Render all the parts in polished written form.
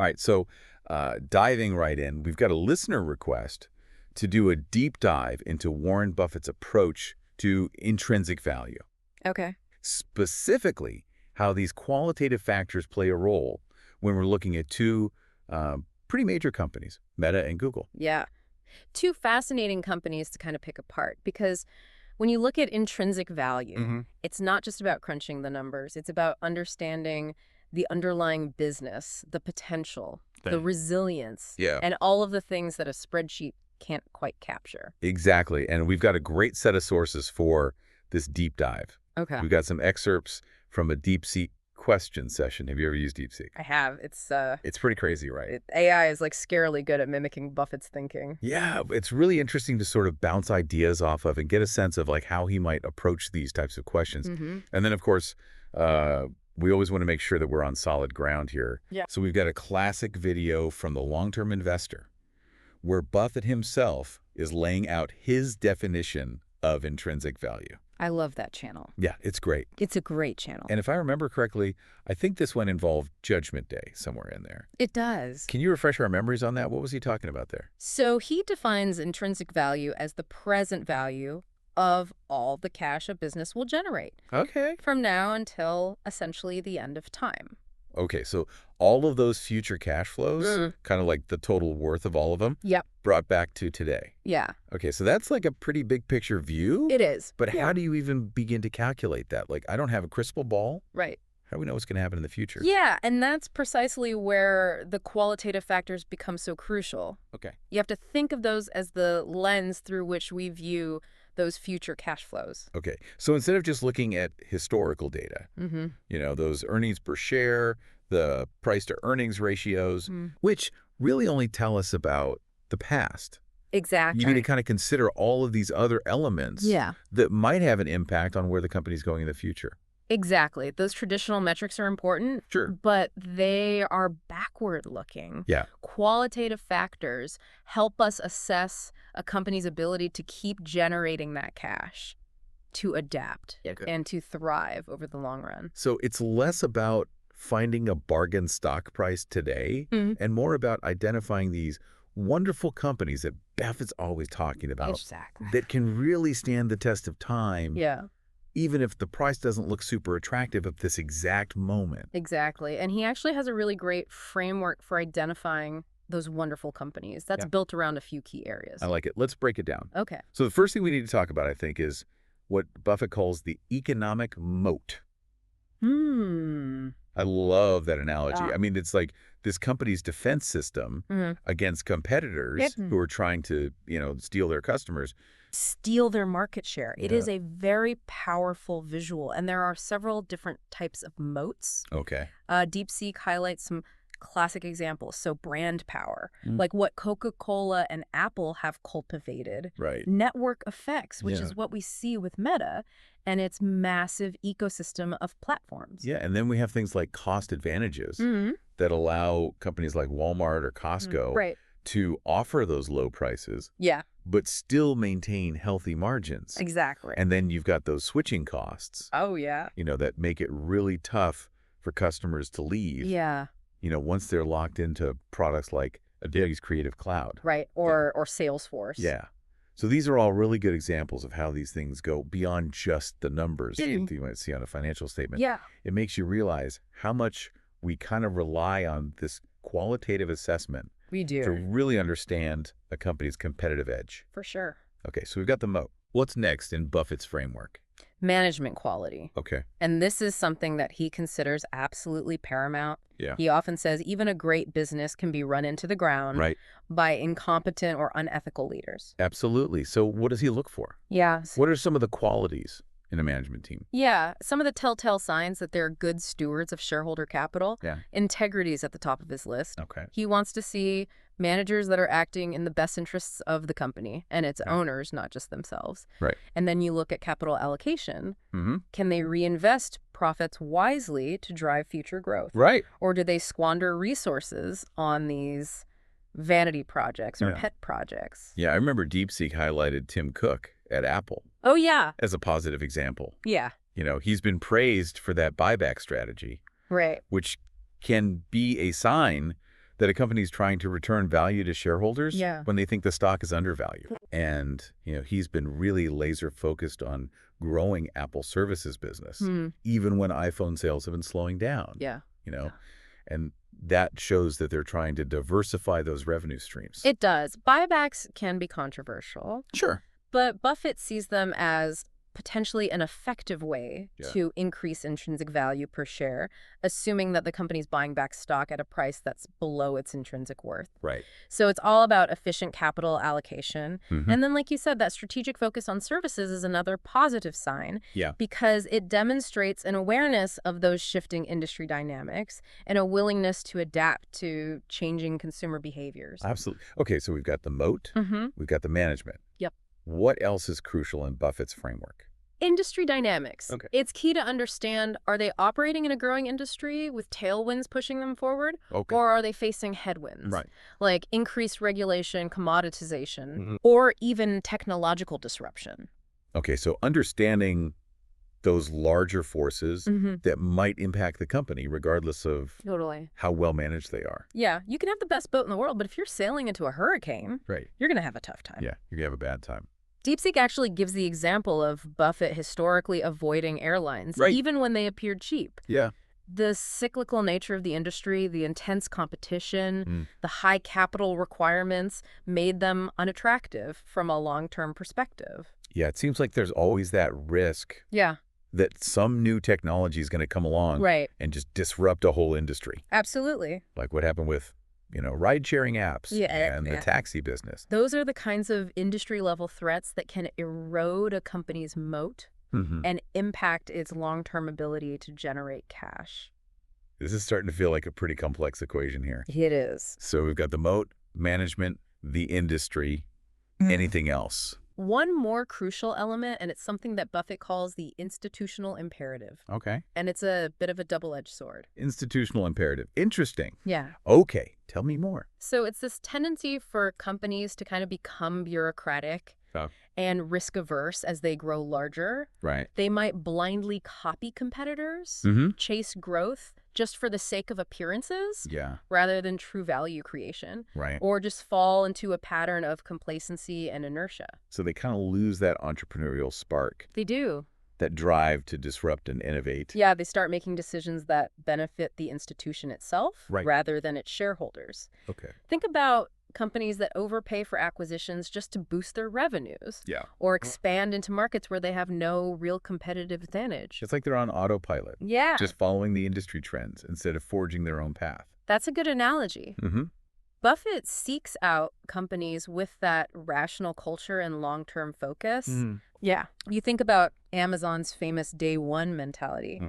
All right, so diving right in, we've got a listener request to do a deep dive into Warren Buffett's approach to intrinsic value. Okay. Specifically, how these qualitative factors play a role when we're looking at two pretty major companies, Meta and Google. Yeah. Two fascinating companies to kind of pick apart because when you look at intrinsic value, it's not just about crunching the numbers. It's about understanding the underlying business, the potential, the resilience, and all of the things that a spreadsheet can't quite capture. Exactly. And we've got a great set of sources for this deep dive. Okay. We've got some excerpts from a DeepSeek question session. Have you ever used DeepSeek? I have. It's pretty crazy, right? AI is like scarily good at mimicking Buffett's thinking. Yeah, it's really interesting to sort of bounce ideas off of and get a sense of like how he might approach these types of questions. And then, of course, we always want to make sure that we're on solid ground here. Yeah. So we've got a classic video from the long-term investor where Buffett himself is laying out his definition of intrinsic value. I love that channel. Yeah, it's great. It's a great channel. And if I remember correctly, I think this one involved Judgment Day somewhere in there. It does. Can you refresh our memories on that? What was he talking about there? So he defines intrinsic value as the present value of all the cash a business will generate. Okay. From now until essentially the end of time. Okay, so all of those future cash flows, kind of like the total worth of all of them, Yep. brought back to today. Yeah. Okay, so that's like a pretty big picture view. It is. But how do you even begin to calculate that? Like, I don't have a crystal ball. Right. How do we know what's going to happen in the future? Yeah, and that's precisely where the qualitative factors become so crucial. Okay. You have to think of those as the lens through which we view those future cash flows. Okay, so instead of just looking at historical data, those earnings per share, the price to earnings ratios, which really only tell us about the past. Exactly. You need to kind of consider all of these other elements that might have an impact on where the company's going in the future. Exactly. Those traditional metrics are important, but they are backward-looking. Yeah. Qualitative factors help us assess a company's ability to keep generating that cash, to adapt, and to thrive over the long run. So it's less about finding a bargain stock price today and more about identifying these wonderful companies that Buffett's always talking about that can really stand the test of time. Yeah. Even if the price doesn't look super attractive at this exact moment. Exactly. And he actually has a really great framework for identifying those wonderful companies. That's built around a few key areas. I like it. Let's break it down. Okay. So the first thing we need to talk about, I think, is what Buffett calls the economic moat. I love that analogy. I mean, it's like this company's defense system against competitors who are trying to, steal their customers. Steal their market share. It is a very powerful visual, and there are several different types of moats. Okay. DeepSeek highlights some classic examples. So brand power, like what Coca-Cola and Apple have cultivated. Right. Network effects, which is what we see with Meta and its massive ecosystem of platforms. Yeah, and then we have things like cost advantages that allow companies like Walmart or Costco to offer those low prices. Yeah. But still maintain healthy margins. Exactly. And then you've got those switching costs. Oh, yeah. That make it really tough for customers to leave. Yeah. Once they're locked into products like Adobe's Creative Cloud. Right. Or Salesforce. Yeah. So these are all really good examples of how these things go beyond just the numbers that you might see on a financial statement. Yeah. It makes you realize how much we kind of rely on this qualitative assessment. We do. To really understand a company's competitive edge. For sure. Okay, so we've got the moat. What's next in Buffett's framework? Management quality. Okay. And this is something that he considers absolutely paramount. Yeah. He often says even a great business can be run into the ground by incompetent or unethical leaders. Absolutely. So what does he look for? Yeah. What are some of the qualities in a management team? Yeah. Some of the telltale signs that they're good stewards of shareholder capital. Yeah. Integrity is at the top of his list. Okay. He wants to see managers that are acting in the best interests of the company and its owners, not just themselves. Right. And then you look at capital allocation. Can they reinvest profits wisely to drive future growth? Right. Or do they squander resources on these vanity projects or pet projects? Yeah, I remember DeepSeek highlighted Tim Cook at Apple. Oh, yeah. As a positive example. Yeah. He's been praised for that buyback strategy. Right. Which can be a sign that a company's trying to return value to shareholders when they think the stock is undervalued. And, he's been really laser focused on growing Apple services business, even when iPhone sales have been slowing down. And that shows that they're trying to diversify those revenue streams. It does. Buybacks can be controversial. Sure. But Buffett sees them as potentially an effective way to increase intrinsic value per share, assuming that the company's buying back stock at a price that's below its intrinsic worth. Right. So it's all about efficient capital allocation. And then, like you said, that strategic focus on services is another positive sign because it demonstrates an awareness of those shifting industry dynamics and a willingness to adapt to changing consumer behaviors. Absolutely. Okay, so we've got the moat, we've got the management. Yep. What else is crucial in Buffett's framework? Industry dynamics. Okay. It's key to understand, are they operating in a growing industry with tailwinds pushing them forward? Okay. Or are they facing headwinds? Right. Like increased regulation, commoditization, or even technological disruption. Okay, so understanding those larger forces that might impact the company regardless of how well managed they are. Yeah, you can have the best boat in the world, but if you're sailing into a hurricane, you're going to have a tough time. Yeah, you're going to have a bad time. DeepSeek actually gives the example of Buffett historically avoiding airlines, even when they appeared cheap. Yeah. The cyclical nature of the industry, the intense competition, the high capital requirements made them unattractive from a long-term perspective. Yeah, it seems like there's always that risk that some new technology is going to come along and just disrupt a whole industry. Absolutely. Like what happened with, ride-sharing apps and the taxi business. Those are the kinds of industry-level threats that can erode a company's moat and impact its long-term ability to generate cash. This is starting to feel like a pretty complex equation here. It is. So we've got the moat, management, the industry, anything else? One more crucial element, and it's something that Buffett calls the institutional imperative. Okay. And it's a bit of a double-edged sword. Institutional imperative. Interesting. Yeah. Okay. Tell me more. So it's this tendency for companies to kind of become bureaucratic and risk-averse as they grow larger. Right. They might blindly copy competitors, chase growth just for the sake of appearances rather than true value creation. Right. Or just fall into a pattern of complacency and inertia. So they kind of lose that entrepreneurial spark. They do. That drive to disrupt and innovate. Yeah, they start making decisions that benefit the institution itself rather than its shareholders. Okay. Think about companies that overpay for acquisitions just to boost their revenues. Yeah. Or expand into markets where they have no real competitive advantage. It's like they're on autopilot. Yeah. Just following the industry trends instead of forging their own path. That's a good analogy. Buffett seeks out companies with that rational culture and long-term focus. Yeah. You think about Amazon's famous day one mentality.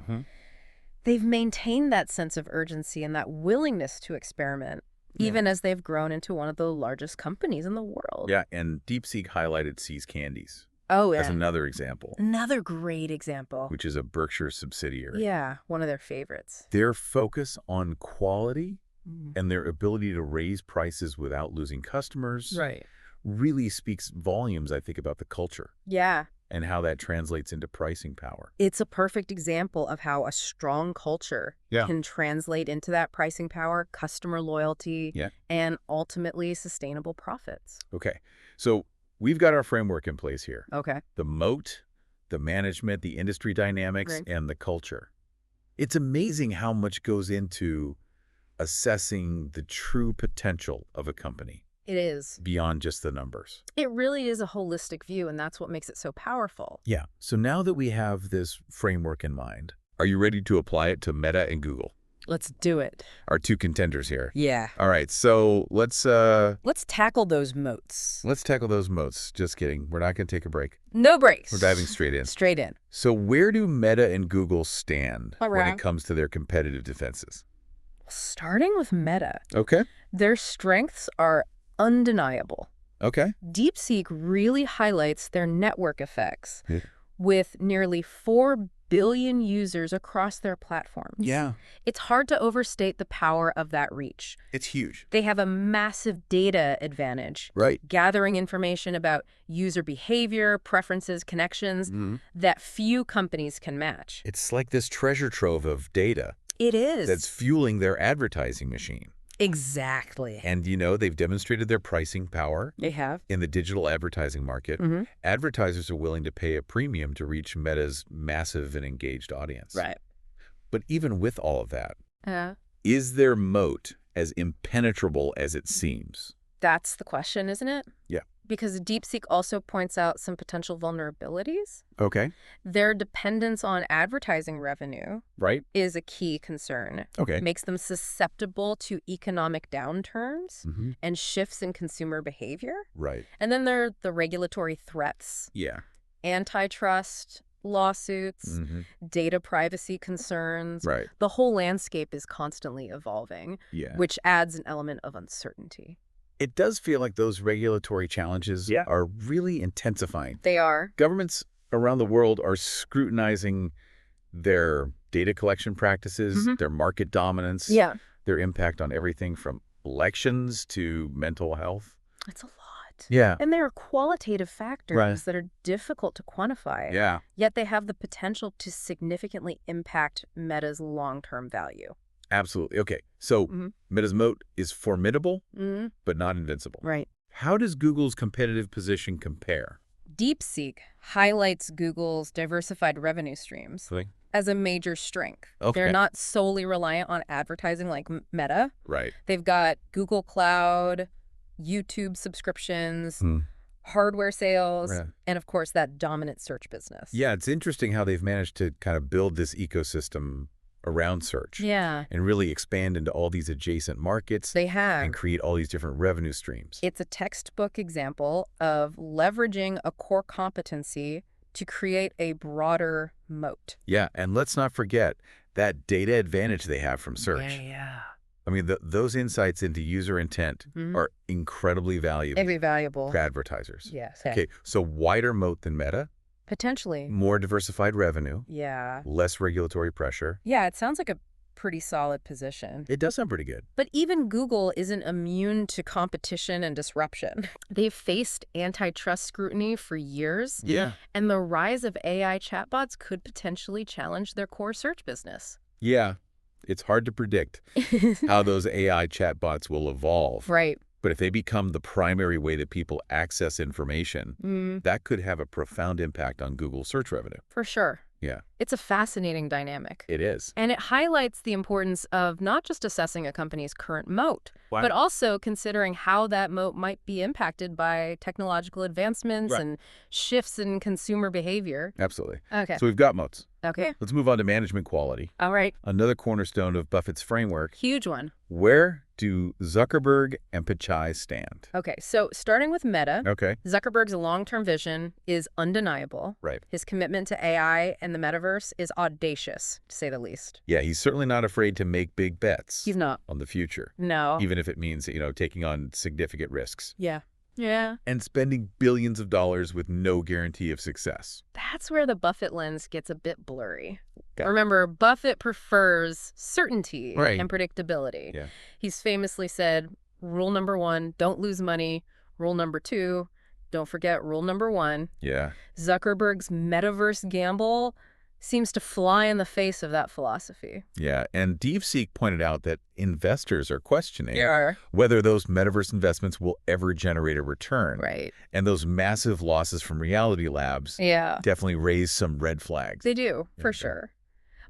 They've maintained that sense of urgency and that willingness to experiment, even as they've grown into one of the largest companies in the world. Yeah, and DeepSeek highlighted See's Candies. Oh, yeah. As another example. Another great example. Which is a Berkshire subsidiary. Yeah, one of their favorites. Their focus on quality and their ability to raise prices without losing customers really speaks volumes, I think, about the culture. Yeah. And how that translates into pricing power. It's a perfect example of how a strong culture can translate into that pricing power, customer loyalty, and ultimately sustainable profits. Okay. So we've got our framework in place here. Okay. The moat, the management, the industry dynamics, and the culture. It's amazing how much goes into assessing the true potential of a company. It is. Beyond just the numbers. It really is a holistic view, and that's what makes it so powerful. Yeah. So now that we have this framework in mind, are you ready to apply it to Meta and Google? Let's do it. Our two contenders here. Yeah. All right. So let's tackle those moats. Let's tackle those moats. Just kidding. We're not going to take a break. No breaks. We're diving straight in. Straight in. So where do Meta and Google stand when it comes to their competitive defenses? Starting with Meta. Okay. Their strengths are undeniable. Okay. DeepSeek really highlights their network effects with nearly 4 billion users across their platforms. Yeah. It's hard to overstate the power of that reach. It's huge. They have a massive data advantage. Right. Gathering information about user behavior, preferences, connections that few companies can match. It's like this treasure trove of data. It is. That's fueling their advertising machine. Exactly. And, they've demonstrated their pricing power. They have. In the digital advertising market. Advertisers are willing to pay a premium to reach Meta's massive and engaged audience. Right. But even with all of that, is their moat as impenetrable as it seems? That's the question, isn't it? Yeah. Because DeepSeek also points out some potential vulnerabilities. Okay. Their dependence on advertising revenue is a key concern. Okay. Makes them susceptible to economic downturns and shifts in consumer behavior. Right. And then there are the regulatory threats. Yeah. Antitrust lawsuits, data privacy concerns. Right. The whole landscape is constantly evolving, which adds an element of uncertainty. It does feel like those regulatory challenges are really intensifying. They are. Governments around the world are scrutinizing their data collection practices, their market dominance, their impact on everything from elections to mental health. It's a lot. Yeah. And there are qualitative factors that are difficult to quantify. Yeah. Yet they have the potential to significantly impact Meta's long-term value. Absolutely. Okay. So Meta's moat is formidable, but not invincible. Right. How does Google's competitive position compare? DeepSeek highlights Google's diversified revenue streams as a major strength. Okay. They're not solely reliant on advertising like Meta. Right. They've got Google Cloud, YouTube subscriptions, hardware sales, and of course that dominant search business. Yeah, it's interesting how they've managed to kind of build this ecosystem around search. Yeah. And really expand into all these adjacent markets. They have. And create all these different revenue streams. It's a textbook example of leveraging a core competency to create a broader moat. Yeah, and let's not forget that data advantage they have from search. Yeah. I mean, those insights into user intent are incredibly valuable for advertisers. Yes. Okay, so wider moat than Meta. Potentially. More diversified revenue. Yeah. Less regulatory pressure. Yeah, it sounds like a pretty solid position. It does sound pretty good. But even Google isn't immune to competition and disruption. They've faced antitrust scrutiny for years. Yeah. And the rise of AI chatbots could potentially challenge their core search business. Yeah. It's hard to predict how those AI chatbots will evolve. Right. But if they become the primary way that people access information, that could have a profound impact on Google search revenue. For sure. Yeah. It's a fascinating dynamic. It is. And it highlights the importance of not just assessing a company's current moat, but also considering how that moat might be impacted by technological advancements and shifts in consumer behavior. Absolutely. Okay. So we've got moats. Okay. Let's move on to management quality. All right. Another cornerstone of Buffett's framework. Huge one. Where do Zuckerberg and Pichai stand? Okay, so starting with Meta, Okay. Zuckerberg's long-term vision is undeniable. Right. His commitment to AI and the metaverse is audacious, to say the least. Yeah, he's certainly not afraid to make big bets. He's not. On the future. No. Even if it means, taking on significant risks. Yeah. Yeah. And spending billions of dollars with no guarantee of success. That's where the Buffett lens gets a bit blurry. Okay. Remember, Buffett prefers certainty Right. and predictability. Yeah. He's famously said, rule number 1, don't lose money. Rule number 2, don't forget rule number 1. Yeah. Zuckerberg's metaverse gamble seems to fly in the face of that philosophy. Yeah, and DeepSeek pointed out that investors are questioning Yeah. whether those metaverse investments will ever generate a return. Right. And those massive losses from Reality Labs Yeah. definitely raise some red flags. They do, for sure.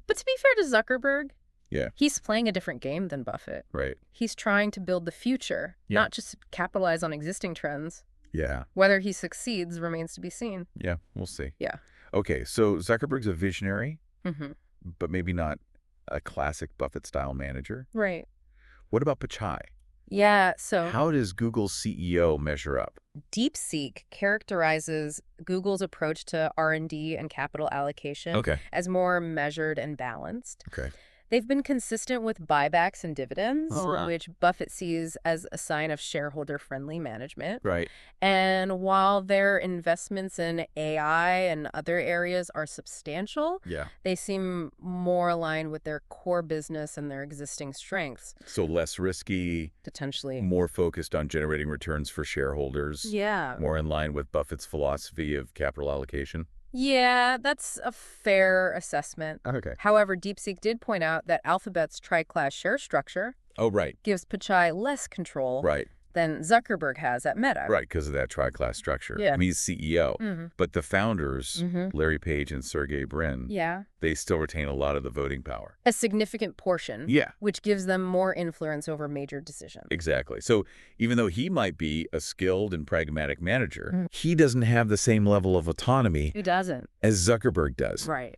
But to be fair to Zuckerberg, Yeah. he's playing a different game than Buffett. Right. He's trying to build the future, Yeah. not just capitalize on existing trends. Yeah. Whether he succeeds remains to be seen. Yeah, we'll see. Yeah. Okay, so Zuckerberg's a visionary, Mm-hmm. but maybe not a classic Buffett-style manager. Right. What about Pichai? Yeah, so How does Google's CEO measure up? DeepSeek characterizes Google's approach to R&D and capital allocation Okay. as more measured and balanced. Okay. They've been consistent with buybacks and dividends, Oh, wow. which Buffett sees as a sign of shareholder-friendly management. Right. And while their investments in AI and other areas are substantial, Yeah. they seem more aligned with their core business and their existing strengths, So less risky, potentially. more focused on generating returns for shareholders. Yeah. More in line with Buffett's philosophy of capital allocation. Yeah, that's a fair assessment. Okay. However, DeepSeek did point out that Alphabet's tri-class share structure Oh, right. gives Pichai less control Right. than Zuckerberg has at Meta. Right, because of that tri-class structure. Yeah. I mean, he's CEO. But the founders, Mm-hmm. Larry Page and Sergey Brin, Yeah. they still retain a lot of the voting power. A significant portion. Yeah. Which gives them more influence over major decisions. Exactly. So even though he might be a skilled and pragmatic manager, he doesn't have the same level of autonomy Who doesn't? as Zuckerberg does. Right.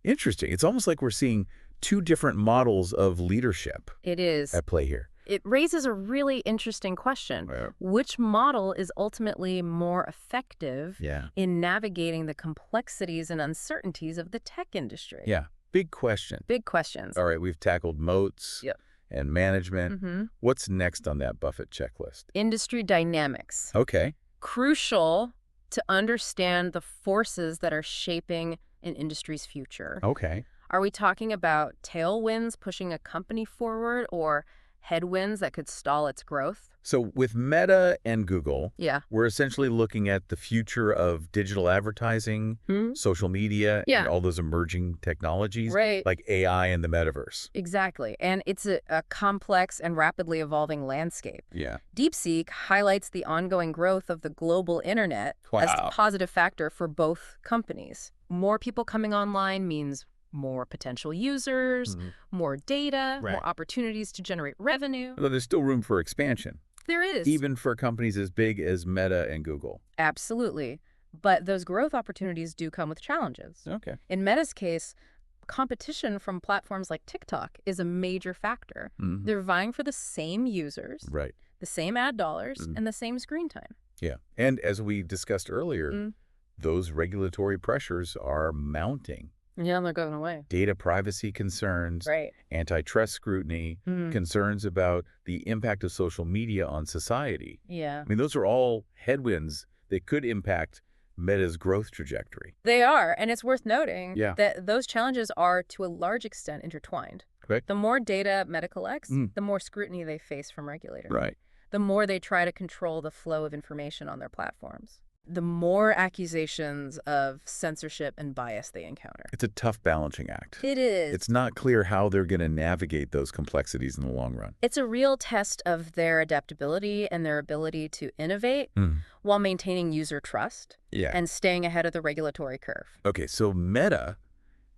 Interesting. It's almost like we're seeing two different models of leadership It is. at play here. It raises a really interesting question. Yeah. Which model is ultimately more effective Yeah. in navigating the complexities and uncertainties of the tech industry? Yeah. Big question. Big questions. All right, we've tackled moats and management. What's next on that Buffett checklist? Industry dynamics. Okay. Crucial to understand the forces that are shaping an industry's future. Okay. Are we talking about tailwinds pushing a company forward or headwinds that could stall its growth? So with Meta and Google, Yeah. we're essentially looking at the future of digital advertising, social media, and all those emerging technologies Right. like AI and the metaverse. Exactly. And it's a complex and rapidly evolving landscape. Yeah. DeepSeek highlights the ongoing growth of the global internet as a positive factor for both companies. More people coming online means more potential users, more data, more opportunities to generate revenue. Although there's still room for expansion. There is. Even for companies as big as Meta and Google. Absolutely. But those growth opportunities do come with challenges. Okay. In Meta's case, competition from platforms like TikTok is a major factor. They're vying for the same users, the same ad dollars, and the same screen time. Yeah. And as we discussed earlier, those regulatory pressures are mounting. Yeah, they're going away. Data privacy concerns, antitrust scrutiny, concerns about the impact of social media on society. Yeah. I mean, those are all headwinds that could impact Meta's growth trajectory. They are, and it's worth noting that those challenges are, to a large extent, intertwined. Correct. The more data Meta collects, the more scrutiny they face from regulators. Right. The more they try to control the flow of information on their platforms. The more accusations of censorship and bias they encounter. It's a tough balancing act. It is. It's not clear how they're going to navigate those complexities in the long run. It's a real test of their adaptability and their ability to innovate while maintaining user trust and staying ahead of the regulatory curve. Okay, so Meta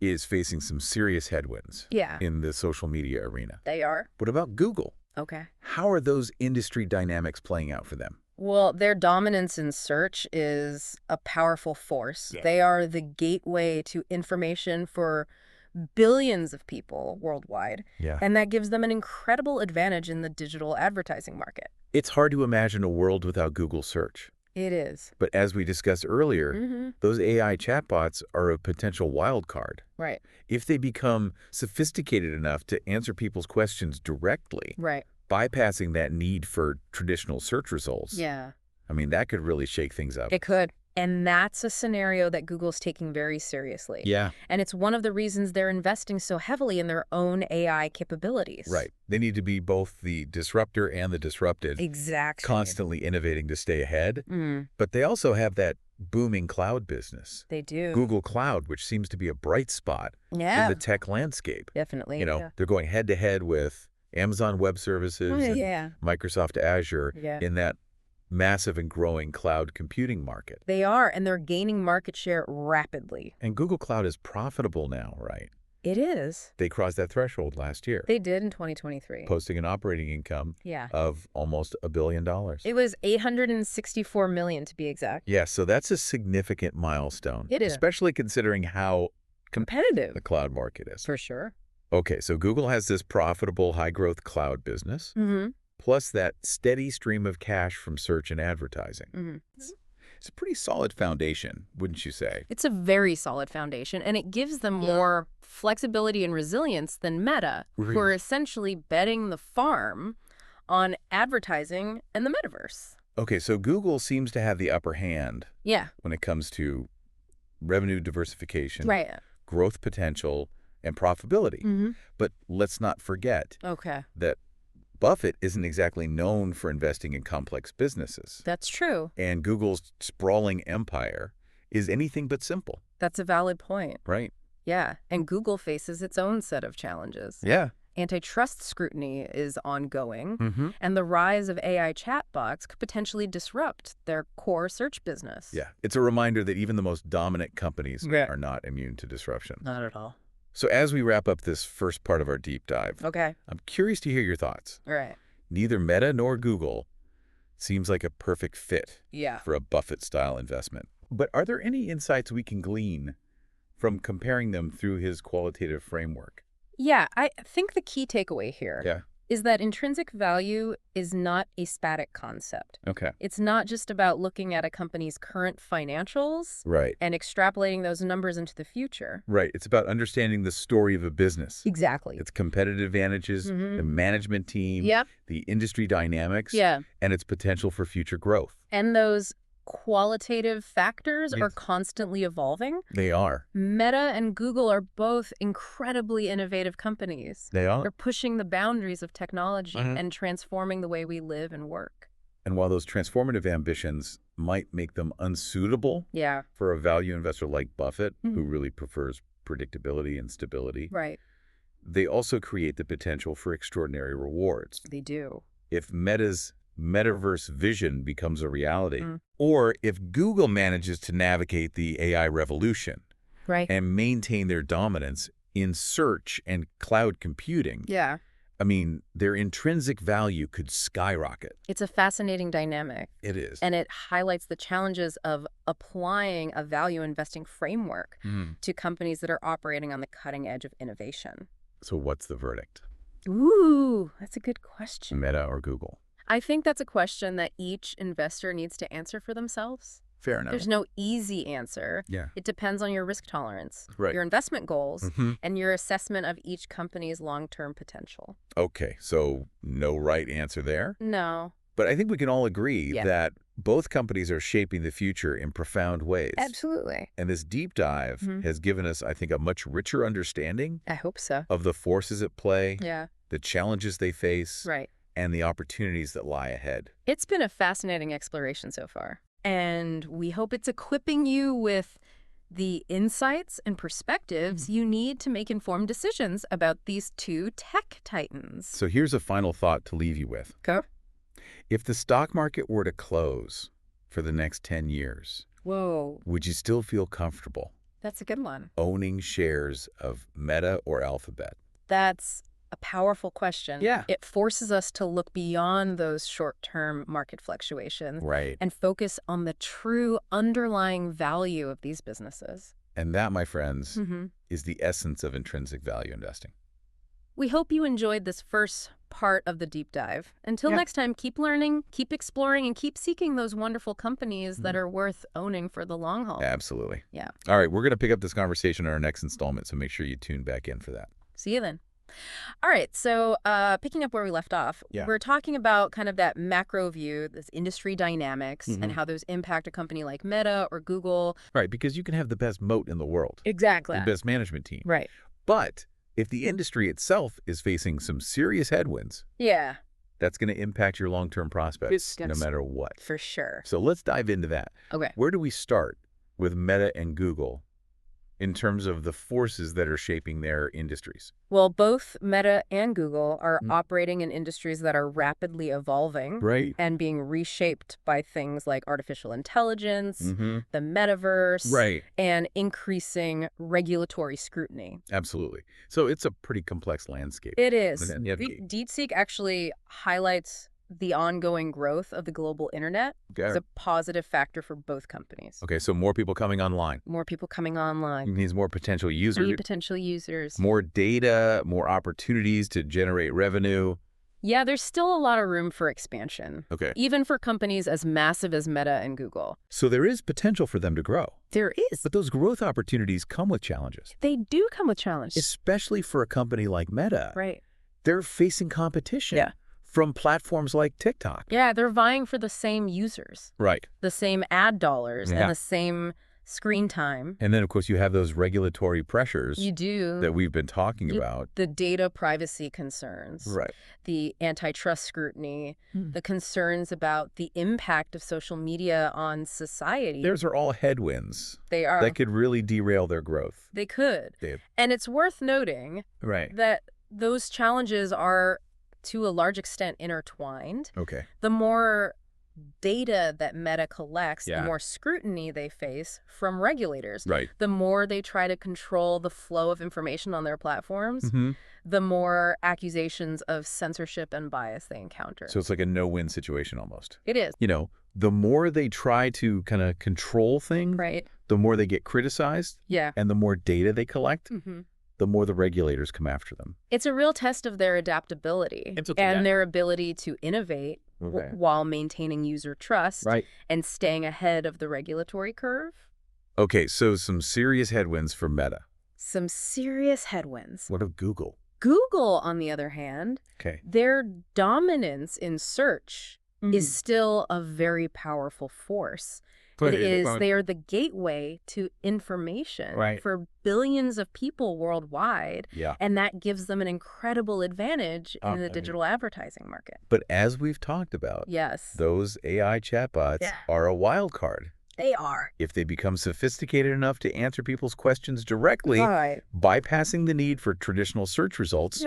is facing some serious headwinds in the social media arena. They are. What about Google? Okay. How are those industry dynamics playing out for them? Well, their dominance in search is a powerful force. They are the gateway to information for billions of people worldwide. And that gives them an incredible advantage in the digital advertising market. It's hard to imagine a world without Google search. It is. But as we discussed earlier, those AI chatbots are a potential wild card. Right. If they become sophisticated enough to answer people's questions directly, Right. bypassing that need for traditional search results. Yeah. I mean, that could really shake things up. It could. And that's a scenario that Google's taking very seriously. Yeah. And it's one of the reasons they're investing so heavily in their own AI capabilities. Right. They need to be both the disruptor and the disrupted. Exactly. Constantly innovating to stay ahead. But they also have that booming cloud business. They do. Google Cloud, which seems to be a bright spot in the tech landscape. Definitely. You know, they're going head to head with Amazon Web Services and Microsoft Azure in that massive and growing cloud computing market. They are, and they're gaining market share rapidly. And Google Cloud is profitable now, right? It is. They crossed that threshold last year. They did in 2023. Posting an operating income of almost $1 billion. It was $864 million to be exact. Yeah, so that's a significant milestone. It is. Especially considering how competitive the cloud market is. For sure. Okay, so Google has this profitable high-growth cloud business, plus that steady stream of cash from search and advertising. It's a pretty solid foundation, wouldn't you say? It's a very solid foundation, and it gives them more flexibility and resilience than Meta, who are essentially betting the farm on advertising and the metaverse. Okay, so Google seems to have the upper hand when it comes to revenue diversification, growth potential, and profitability. But let's not forget that Buffett isn't exactly known for investing in complex businesses. That's true. And Google's sprawling empire is anything but simple. That's a valid point. Right. Yeah, and Google faces its own set of challenges. Yeah. Antitrust scrutiny is ongoing, and the rise of AI chatbots could potentially disrupt their core search business. Yeah, it's a reminder that even the most dominant companies are not immune to disruption. Not at all. So as we wrap up this first part of our deep dive, Okay. I'm curious to hear your thoughts. All right. Neither Meta nor Google seems like a perfect fit for a Buffett-style investment. But are there any insights we can glean from comparing them through his qualitative framework? Yeah, I think the key takeaway here is that intrinsic value is not a static concept. Okay. It's not just about looking at a company's current financials and extrapolating those numbers into the future. Right. It's about understanding the story of a business. Exactly. Its competitive advantages, the management team, the industry dynamics, and its potential for future growth. And those qualitative factors are constantly evolving. They are. Meta and Google are both incredibly innovative companies. They are. They're pushing the boundaries of technology and transforming the way we live and work. And while those transformative ambitions might make them unsuitable for a value investor like Buffett, who really prefers predictability and stability, they also create the potential for extraordinary rewards. They do. If Meta's metaverse vision becomes a reality, or if Google manages to navigate the AI revolution and maintain their dominance in search and cloud computing, I mean, their intrinsic value could skyrocket. It's a fascinating dynamic. It is. And it highlights the challenges of applying a value investing framework to companies that are operating on the cutting edge of innovation. So what's the verdict? Ooh, that's a good question. Meta or Google? I think that's a question that each investor needs to answer for themselves. Fair enough. There's no easy answer. Yeah. It depends on your risk tolerance, Right. your investment goals, and your assessment of each company's long-term potential. Okay, so no right answer there. No. But I think we can all agree that both companies are shaping the future in profound ways. Absolutely. And this deep dive has given us, I think, a much richer understanding I hope so. of the forces at play, Yeah. the challenges they face, Right. and the opportunities that lie ahead. It's been a fascinating exploration so far. And we hope it's equipping you with the insights and perspectives you need to make informed decisions about these two tech titans. So here's a final thought to leave you with. Okay. If the stock market were to close for the next 10 years, Whoa, would you still feel comfortable that's a good one. owning shares of Meta or Alphabet? That's a powerful question. Yeah. It forces us to look beyond those short-term market fluctuations Right. and focus on the true underlying value of these businesses. And that, my friends, is the essence of intrinsic value investing. We hope you enjoyed this first part of the deep dive. Until next time, keep learning, keep exploring, and keep seeking those wonderful companies that are worth owning for the long haul. Absolutely. Yeah. All right, we're going to pick up this conversation in our next installment, so make sure you tune back in for that. See you then. All right, so picking up where we left off, we're talking about kind of that macro view, this industry dynamics, and how those impact a company like Meta or Google. Right, because you can have the best moat in the world. Exactly. The best management team. Right. But if the industry itself is facing some serious headwinds, that's going to impact your long-term prospects no matter what. For sure. So let's dive into that. Okay. Where do we start with Meta and Google in terms of the forces that are shaping their industries? Well, both Meta and Google are operating in industries that are rapidly evolving and being reshaped by things like artificial intelligence, the metaverse, and increasing regulatory scrutiny. Absolutely. So it's a pretty complex landscape. It is. DeepSeek actually highlights the ongoing growth of the global internet is a positive factor for both companies. Okay, so more people coming online. More people coming online. It means more potential users. More potential users. More data, more opportunities to generate revenue. Yeah, there's still a lot of room for expansion. Okay. Even for companies as massive as Meta and Google. So there is potential for them to grow. There is. But those growth opportunities come with challenges. They do come with challenges. Especially for a company like Meta. Right. They're facing competition. Yeah. From platforms like TikTok. Yeah, they're vying for the same users. Right. The same ad dollars and the same screen time. And then, of course, you have those regulatory pressures. You do. That we've been talking about. The data privacy concerns. Right. The antitrust scrutiny. The concerns about the impact of social media on society. Those are all headwinds. They are. That could really derail their growth. They could. And it's worth noting right. that those challenges are, to a large extent, intertwined. Okay. The more data that Meta collects, Yeah. the more scrutiny they face from regulators. Right. The more they try to control the flow of information on their platforms, Mm-hmm. the more accusations of censorship and bias they encounter. So it's like a no-win situation almost. It is. You know, the more they try to kind of control things, Right. the more they get criticized. Yeah. And the more data they collect, Mm-hmm. the more the regulators come after them. It's a real test of their adaptability and their ability to innovate while maintaining user trust and staying ahead of the regulatory curve. Okay, so some serious headwinds for Meta. Some serious headwinds. What of Google? Google, on the other hand, their dominance in search is still a very powerful force. They are the gateway to information for billions of people worldwide. Yeah. And that gives them an incredible advantage in the digital advertising market. But as we've talked about, those AI chatbots are a wild card. They are. If they become sophisticated enough to answer people's questions directly, bypassing the need for traditional search results,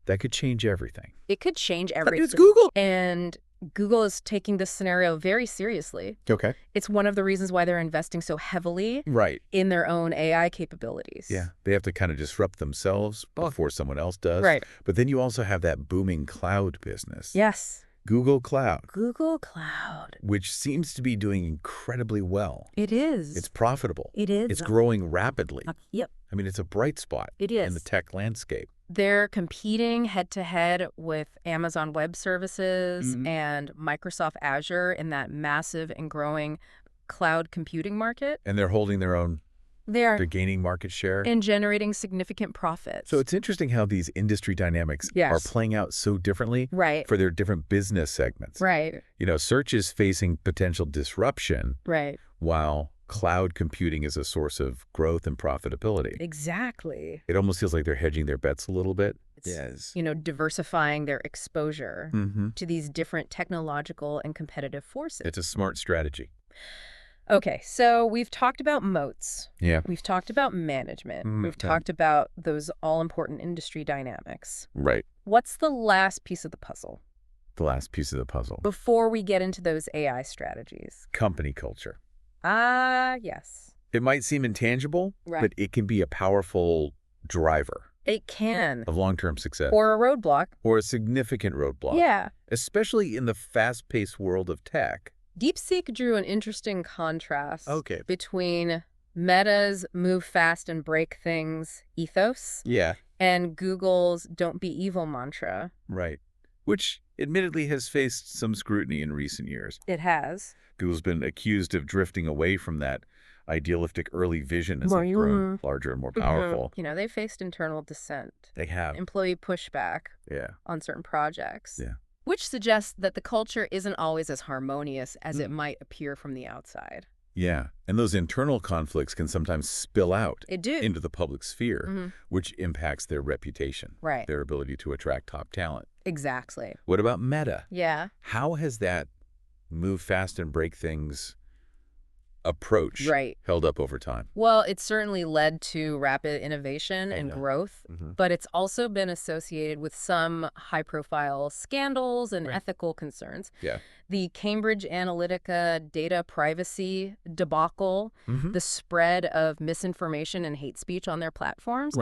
that could change everything. It could change everything. It's Google. And Google is taking this scenario very seriously. Okay. It's one of the reasons why they're investing so heavily in their own AI capabilities. Yeah. They have to kind of disrupt themselves before someone else does. Right. But then you also have that booming cloud business. Yes. Google Cloud. Google Cloud. Which seems to be doing incredibly well. It is. It's profitable. It is. It's growing rapidly. Yep. I mean, it's a bright spot in the tech landscape. They're competing head-to-head with Amazon Web Services and Microsoft Azure in that massive and growing cloud computing market. And they're holding their own. They're gaining market share. And generating significant profits. So it's interesting how these industry dynamics are playing out so differently for their different business segments. Right. You know, search is facing potential disruption. Right. While cloud computing is a source of growth and profitability. Exactly. It almost feels like they're hedging their bets a little bit. It's, you know, diversifying their exposure to these different technological and competitive forces. It's a smart strategy. Okay, so we've talked about moats. Yeah. We've talked about management. We've talked about those all-important industry dynamics. Right. What's the last piece of the puzzle? The last piece of the puzzle. Before we get into those AI strategies. Company culture. Yes. It might seem intangible, but it can be a powerful driver. It can. Of long-term success. Or a roadblock. Or a significant roadblock. Yeah. Especially in the fast-paced world of tech. DeepSeek drew an interesting contrast between Meta's move fast and break things ethos and Google's don't be evil mantra. Right. Which admittedly has faced some scrutiny in recent years. It has. Google's been accused of drifting away from that idealistic early vision as it's grown larger and more powerful. You know, they faced internal dissent. They have. Employee pushback on certain projects. Yeah. Which suggests that the culture isn't always as harmonious as it might appear from the outside. Yeah. And those internal conflicts can sometimes spill out into the public sphere, which impacts their reputation, their ability to attract top talent. Exactly. What about Meta? Yeah. How has that move fast and break things approach held up over time? Well, it's certainly led to rapid innovation and growth, but it's also been associated with some high-profile scandals and ethical concerns. Yeah. The Cambridge Analytica data privacy debacle, the spread of misinformation and hate speech on their platforms,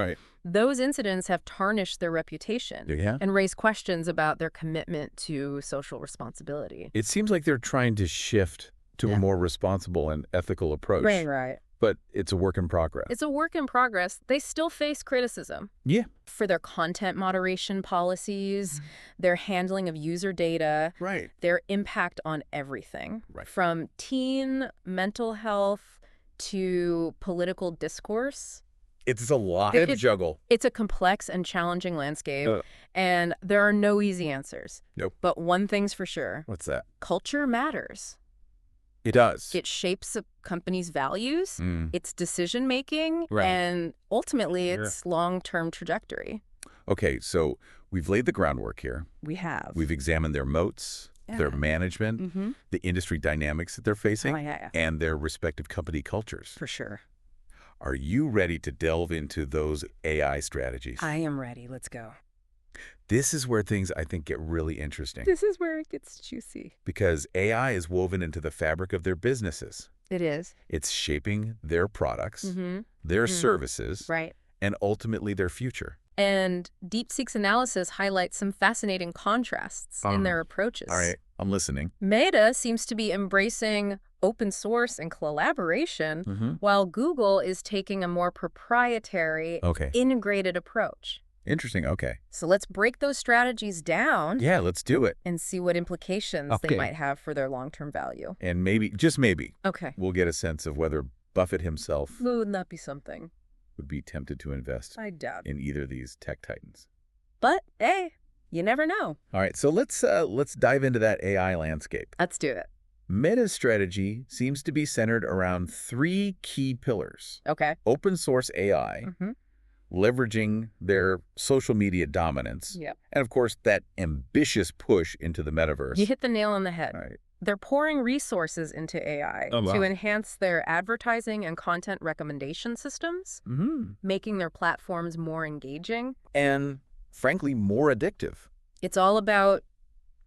those incidents have tarnished their reputation and raised questions about their commitment to social responsibility. It seems like they're trying to shift to a more responsible and ethical approach. Right. But it's a work in progress. It's a work in progress. They still face criticism. Yeah. For their content moderation policies, their handling of user data, their impact on everything. From teen mental health to political discourse. It's a lot to juggle. It's a complex and challenging landscape, and there are no easy answers. Nope. But one thing's for sure. What's that? Culture matters. It does. It shapes a company's values, its decision-making, and ultimately its long-term trajectory. Okay, so we've laid the groundwork here. We have. We've examined their moats, their management, the industry dynamics that they're facing, and their respective company cultures. For sure. Are you ready to delve into those AI strategies? I am ready. Let's go. This is where things, I think, get really interesting. This is where it gets juicy. Because AI is woven into the fabric of their businesses. It is. It's shaping their products, their services, right, and ultimately their future. And DeepSeek's analysis highlights some fascinating contrasts in their approaches. All right, I'm listening. Meta seems to be embracing open source and collaboration, while Google is taking a more proprietary, integrated approach. Interesting, okay. So let's break those strategies down. Yeah, let's do it. And see what implications they might have for their long-term value. And maybe, just maybe, okay, we'll get a sense of whether Buffett himself would not be something would be tempted to invest I doubt in either of these tech titans. But, hey, you never know. All right, so let's dive into that AI landscape. Let's do it. Meta's strategy seems to be centered around 3 key pillars. Okay. Open source AI, leveraging their social media dominance, and of course that ambitious push into the metaverse. You hit the nail on the head. All right. They're pouring resources into AI to enhance their advertising and content recommendation systems, making their platforms more engaging. And, frankly, more addictive. It's all about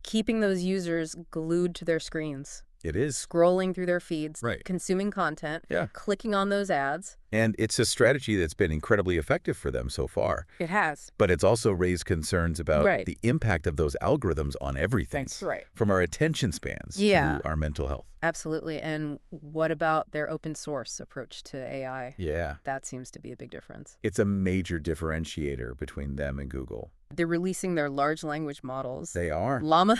keeping those users glued to their screens. It is. Scrolling through their feeds, Right. consuming content, clicking on those ads. And it's a strategy that's been incredibly effective for them so far. It has. But it's also raised concerns about the impact of those algorithms on everything. That's right. From our attention spans to our mental health. Absolutely. And what about their open source approach to AI? Yeah. That seems to be a big difference. It's a major differentiator between them and Google. They're releasing their large language models. They are. Llama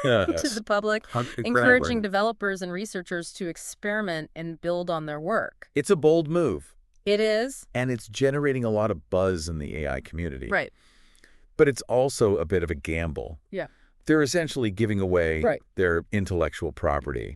to the public, encouraging developers and researchers to experiment and build on their work. It's a bold move. It is. And it's generating a lot of buzz in the AI community. Right. But it's also a bit of a gamble. Yeah. They're essentially giving away their intellectual property,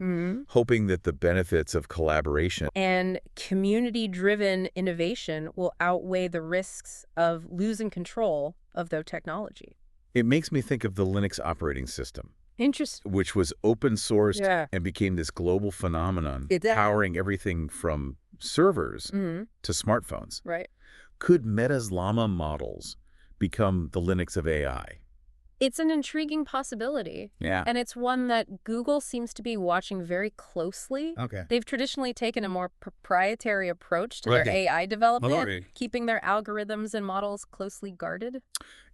hoping that the benefits of collaboration and community-driven innovation will outweigh the risks of losing control of their technology. It makes me think of the Linux operating system. Interesting. Which was open sourced and became this global phenomenon, powering everything from servers to smartphones. Right. Could Meta's Llama models become the Linux of AI? It's an intriguing possibility. Yeah. And it's one that Google seems to be watching very closely. Okay. They've traditionally taken a more proprietary approach to their AI development, keeping their algorithms and models closely guarded.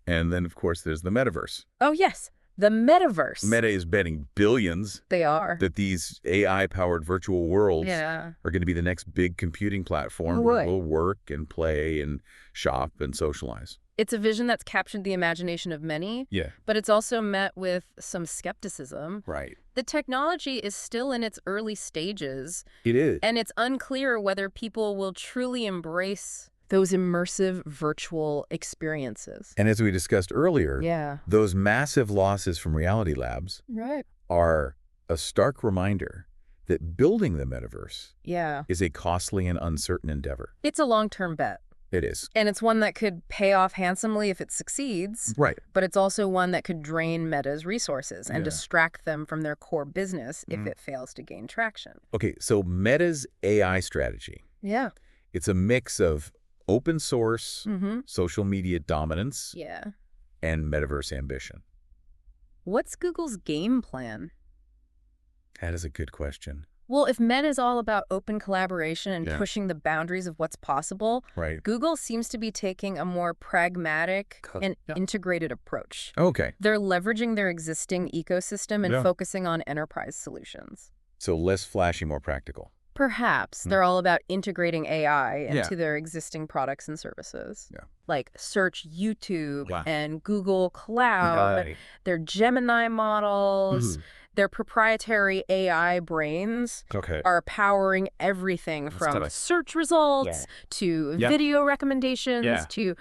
And then, of course, there's the metaverse. Oh, yes. The metaverse. Meta is betting billions that these AI-powered virtual worlds are going to be the next big computing platform where we'll work and play and shop and socialize. It's a vision that's captured the imagination of many, but it's also met with some skepticism. Right. The technology is still in its early stages. It is. And it's unclear whether people will truly embrace those immersive virtual experiences. And as we discussed earlier, those massive losses from reality labs are a stark reminder that building the metaverse is a costly and uncertain endeavor. It's a long-term bet. It is. And it's one that could pay off handsomely if it succeeds. Right. But it's also one that could drain Meta's resources and distract them from their core business if it fails to gain traction. Okay, so Meta's AI strategy. Yeah. It's a mix of open source, social media dominance, and metaverse ambition. What's Google's game plan? That is a good question. Well, if Meta is all about open collaboration and pushing the boundaries of what's possible, Google seems to be taking a more pragmatic and integrated approach. Okay. They're leveraging their existing ecosystem and focusing on enterprise solutions. So less flashy, more practical. Perhaps. They're all about integrating AI into their existing products and services. Like Search YouTube and Google Cloud, their Gemini models. Their proprietary AI brains are powering everything from search results to video recommendations to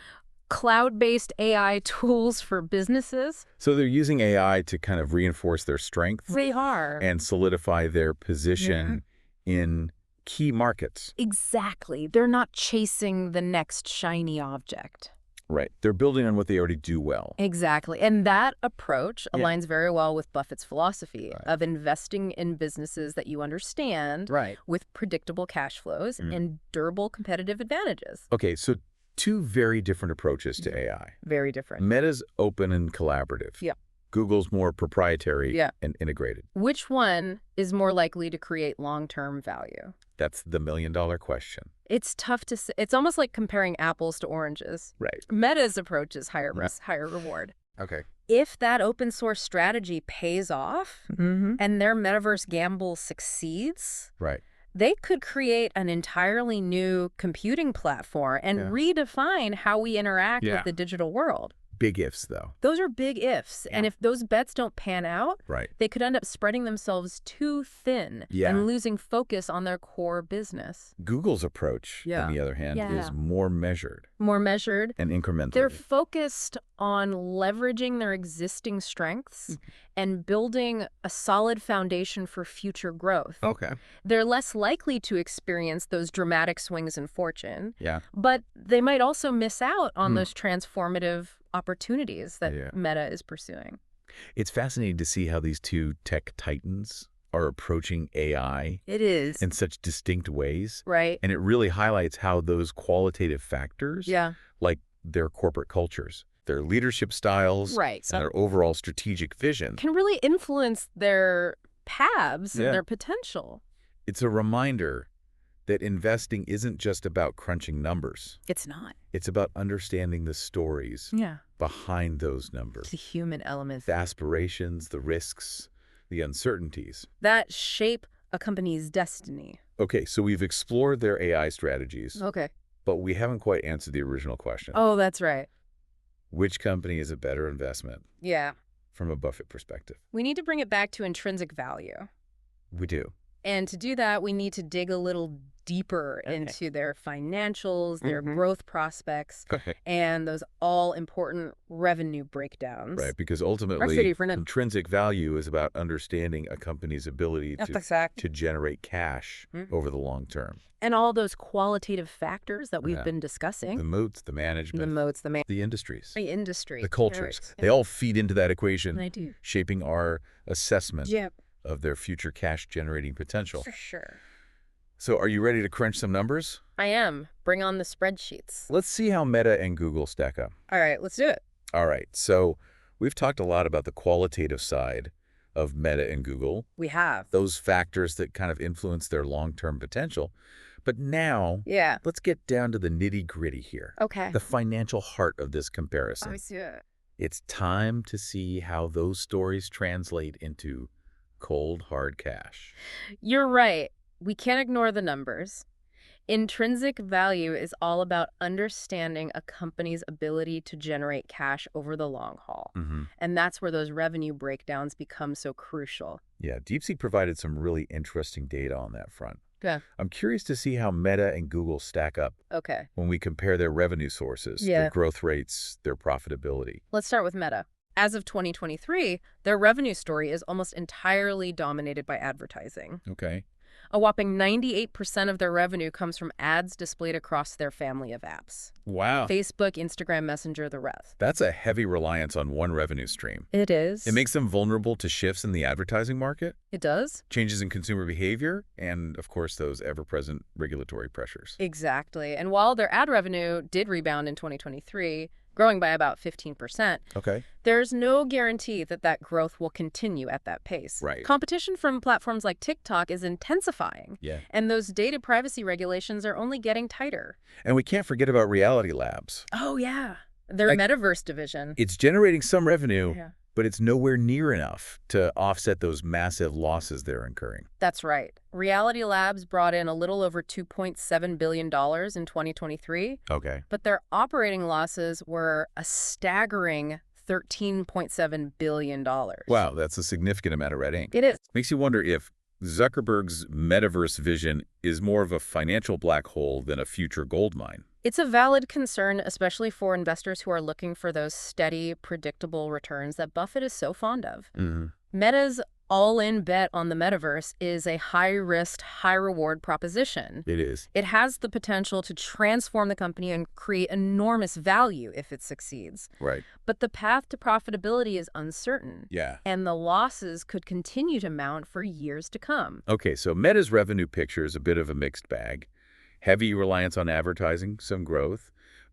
cloud-based AI tools for businesses. So they're using AI to kind of reinforce their strengths. They are. And solidify their position in key markets. Exactly. They're not chasing the next shiny object. Right. They're building on what they already do well. Exactly. And that approach aligns very well with Buffett's philosophy of investing in businesses that you understand with predictable cash flows and durable competitive advantages. Okay, so two very different approaches to AI. Very different. Meta's open and collaborative. Yeah. Google's more proprietary and integrated. Which one is more likely to create long-term value? That's the million-dollar question. It's tough to say. It's almost like comparing apples to oranges. Right. Meta's approach is higher risk, higher reward. Okay. If that open source strategy pays off and their metaverse gamble succeeds, they could create an entirely new computing platform and redefine how we interact with the digital world. Big ifs, though. Those are big ifs. And if those bets don't pan out, they could end up spreading themselves too thin and losing focus on their core business. Google's approach, on the other hand, is more measured. More measured. And incremental. They're focused on leveraging their existing strengths and building a solid foundation for future growth. Okay. They're less likely to experience those dramatic swings in fortune. But they might also miss out on those transformative opportunities that Meta is pursuing. It's fascinating to see how these two tech titans are approaching AI in such distinct ways. Right. And it really highlights how those qualitative factors, like their corporate cultures, their leadership styles, and their overall strategic vision, can really influence their paths and their potential. It's a reminder that investing isn't just about crunching numbers. It's not. It's about understanding the stories behind those numbers. The human element. The aspirations, the risks, the uncertainties. That shape a company's destiny. Okay, so we've explored their AI strategies. Okay. But we haven't quite answered the original question. Oh, that's right. Which company is a better investment? Yeah. From a Buffett perspective. We need to bring it back to intrinsic value. We do. And to do that, we need to dig a little deeper into their financials, their growth prospects, and those all-important revenue breakdowns. Right, because ultimately, intrinsic value is about understanding a company's ability to generate cash over the long term. And all those qualitative factors that we've been discussing. The moats, the management. The moats, the industries. The industry. The cultures. They all feed into that equation, they do. Shaping our assessment of their future cash-generating potential. For sure. So are you ready to crunch some numbers? I am. Bring on the spreadsheets. Let's see how Meta and Google stack up. All right, let's do it. All right. So we've talked a lot about the qualitative side of Meta and Google. We have. Those factors that kind of influence their long-term potential. But now, let's get down to the nitty-gritty here. Okay. The financial heart of this comparison. I see it. It's time to see how those stories translate into cold, hard cash. You're right. We can't ignore the numbers. Intrinsic value is all about understanding a company's ability to generate cash over the long haul. And that's where those revenue breakdowns become so crucial. Yeah, DeepSeek provided some really interesting data on that front. Yeah. I'm curious to see how Meta and Google stack up when we compare their revenue sources, their growth rates, their profitability. Let's start with Meta. As of 2023, their revenue story is almost entirely dominated by advertising. Okay. A whopping 98% of their revenue comes from ads displayed across their family of apps. Wow. Facebook, Instagram, Messenger, the rest. That's a heavy reliance on one revenue stream. It is. It makes them vulnerable to shifts in the advertising market. It does. Changes in consumer behavior, and, of course, those ever-present regulatory pressures. Exactly. And while their ad revenue did rebound in 2023, growing by about 15%. Okay. There's no guarantee that that growth will continue at that pace. Right. Competition from platforms like TikTok is intensifying. Yeah. And those data privacy regulations are only getting tighter. And we can't forget about Reality Labs. Oh, yeah. Their metaverse division. It's generating some revenue, but it's nowhere near enough to offset those massive losses they're incurring. That's right. Reality Labs brought in a little over $2.7 billion in 2023. Okay. But their operating losses were a staggering $13.7 billion. Wow, that's a significant amount of red ink. It is. Makes you wonder if Zuckerberg's metaverse vision is more of a financial black hole than a future gold mine. It's a valid concern, especially for investors who are looking for those steady, predictable returns that Buffett is so fond of. Meta's all-in bet on the metaverse is a high-risk, high-reward proposition. It is. It has the potential to transform the company and create enormous value if it succeeds. Right. But the path to profitability is uncertain. Yeah. And the losses could continue to mount for years to come. Okay, so Meta's revenue picture is a bit of a mixed bag. Heavy reliance on advertising, some growth,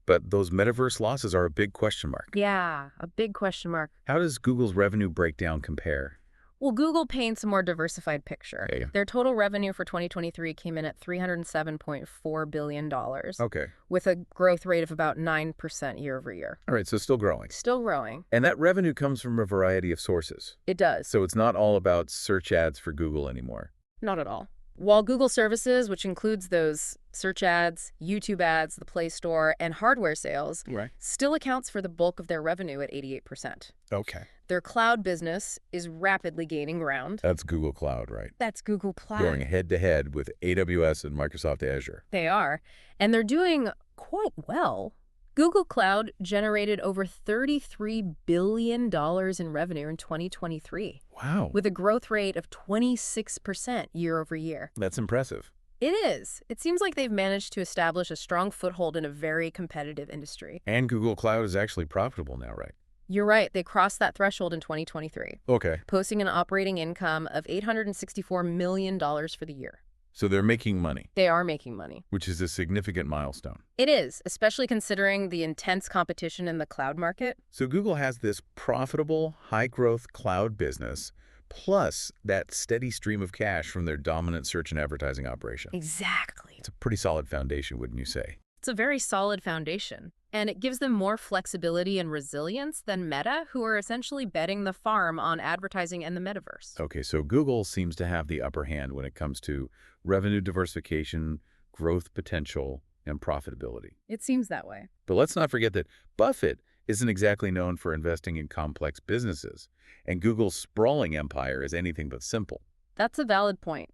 but those metaverse losses are a big question mark. Yeah, a big question mark. How does Google's revenue breakdown compare? Well, Google paints a more diversified picture. Yeah. Their total revenue for 2023 came in at $307.4 billion. Okay. With a growth rate of about 9% year over year. All right, so still growing. Still growing. And that revenue comes from a variety of sources. It does. So it's not all about search ads for Google anymore. Not at all. While Google services, which includes those search ads, YouTube ads, the Play Store, and hardware sales, still accounts for the bulk of their revenue at 88%. Okay. Their cloud business is rapidly gaining ground. That's Google Cloud, right? That's Google Cloud. Going head-to-head with AWS and Microsoft Azure. They are. And they're doing quite well. Google Cloud generated over $33 billion in revenue in 2023. Wow. With a growth rate of 26% year over year. That's impressive. It is. It seems like they've managed to establish a strong foothold in a very competitive industry. And Google Cloud is actually profitable now, right? You're right. They crossed that threshold in 2023. Okay. Posting an operating income of $864 million for the year. So they're making money. They are making money. Which is a significant milestone. It is, especially considering the intense competition in the cloud market. So Google has this profitable, high-growth cloud business, plus that steady stream of cash from their dominant search and advertising operation. Exactly. It's a pretty solid foundation, wouldn't you say? It's a very solid foundation. And it gives them more flexibility and resilience than Meta, who are essentially betting the farm on advertising and the metaverse. Okay, so Google seems to have the upper hand when it comes to revenue diversification, growth potential, and profitability. It seems that way. But let's not forget that Buffett isn't exactly known for investing in complex businesses, and Google's sprawling empire is anything but simple. That's a valid point.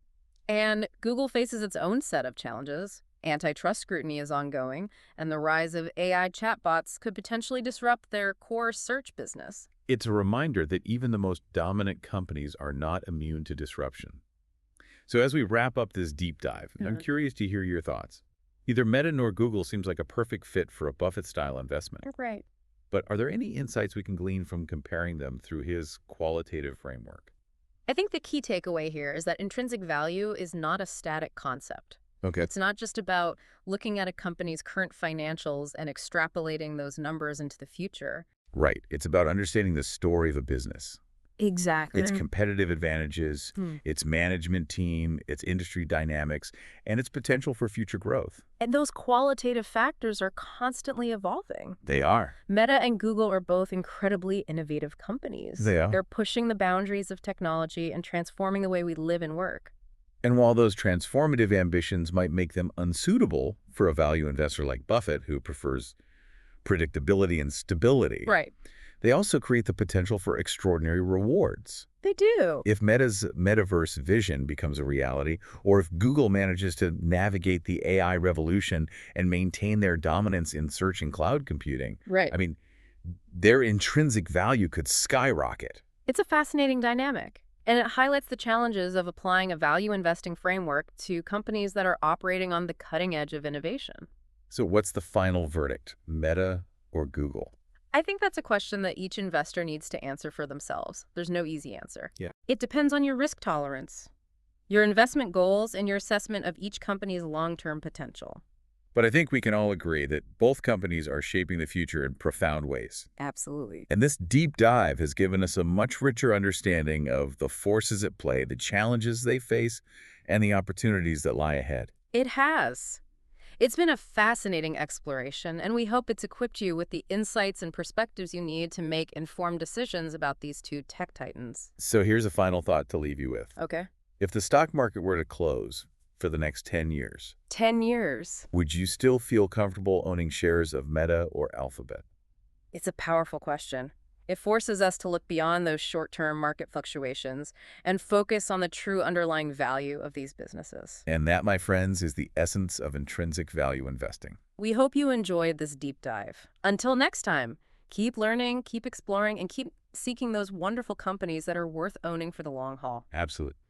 And Google faces its own set of challenges. Antitrust scrutiny is ongoing, and the rise of AI chatbots could potentially disrupt their core search business. It's a reminder that even the most dominant companies are not immune to disruption. So as we wrap up this deep dive, I'm curious to hear your thoughts. Neither Meta nor Google seems like a perfect fit for a Buffett-style investment. Right. But are there any insights we can glean from comparing them through his qualitative framework? I think the key takeaway here is that intrinsic value is not a static concept. Okay. It's not just about looking at a company's current financials and extrapolating those numbers into the future. Right. It's about understanding the story of a business. Exactly. Its competitive advantages, its management team, its industry dynamics, and its potential for future growth. And those qualitative factors are constantly evolving. They are. Meta and Google are both incredibly innovative companies. They are. They're pushing the boundaries of technology and transforming the way we live and work. And while those transformative ambitions might make them unsuitable for a value investor like Buffett, who prefers predictability and stability, right, they also create the potential for extraordinary rewards. They do. If Meta's metaverse vision becomes a reality, or if Google manages to navigate the AI revolution and maintain their dominance in search and cloud computing, right, I mean, their intrinsic value could skyrocket. It's a fascinating dynamic. And it highlights the challenges of applying a value investing framework to companies that are operating on the cutting edge of innovation. So what's the final verdict, Meta or Google? I think that's a question that each investor needs to answer for themselves. There's no easy answer. Yeah. It depends on your risk tolerance, your investment goals, and your assessment of each company's long-term potential. But I think we can all agree that both companies are shaping the future in profound ways. Absolutely. And this deep dive has given us a much richer understanding of the forces at play, the challenges they face, and the opportunities that lie ahead. It has. It's been a fascinating exploration, and we hope it's equipped you with the insights and perspectives you need to make informed decisions about these two tech titans. So here's a final thought to leave you with. Okay. If the stock market were to close for the next 10 years, 10 years, would you still feel comfortable owning shares of Meta or Alphabet? It's a powerful question. It forces us to look beyond those short-term market fluctuations and focus on the true underlying value of these businesses. And that, my friends, is the essence of intrinsic value investing. We hope you enjoyed this deep dive. Until next time, keep learning, keep exploring, and keep seeking those wonderful companies that are worth owning for the long haul. Absolutely.